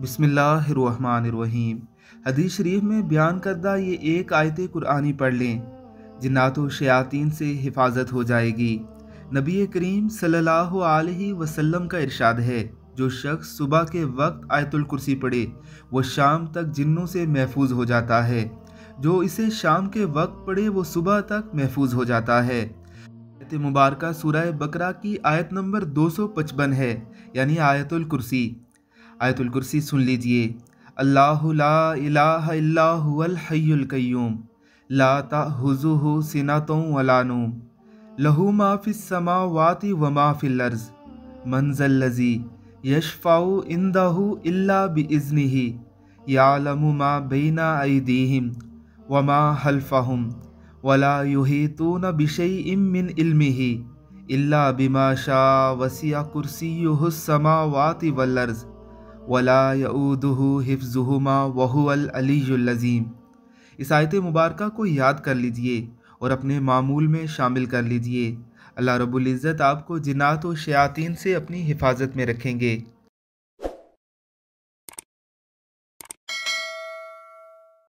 बिस्मिल्लाहिर्रहमानिर्रहीम। हदीस शरीफ में बयान करदा ये एक आयत कुरानी पढ़ लें, जिन्नात व शयातीन से हिफाजत हो जाएगी। नबी करीम सल्लल्लाहु अलैहि वसल्लम का इरशाद है, जो शख्स सुबह के वक्त आयतुल कुर्सी पढ़े वो शाम तक जिन्नों से महफूज हो जाता है। जो इसे शाम के वक्त पढ़े वो सुबह तक महफूज हो जाता है। आयत मुबारक सूरह बकरा की आयत नंबर 255 है, यानी आयतुल कुर्सी। आयतुल कुर्सी सुन लीजिए। अल्लाहु ला इलाहा इल्ला हुवल हय्युल कय्यूम ला ताहुजुहु सिनतुन वला नूम लहू मा फिस समावाति व मा फिल अर्ज़ मन ज़ल्लज़ी यशफ़उ इंदहु इल्ला बिइज़्निही यालमु मा बैना अयदीहिम व मा खल्फ़हुम वला युहीतून बिशैइन मिन इल्मिही इल्ला बिमा शाअ वसिअ कुर्सियुहुस समावाति वल अर्ज़ वला यऊदुहु हिफ्ज़ुहुमा वहुवल अलियुल अज़ीम। इस आयत मुबारका को याद कर लीजिए और अपने मामूल में शामिल कर लीजिए। अल्लाह रब्बुल इज़्ज़त आपको जिन्नात व शयातीन से अपनी हिफाजत में रखेंगे।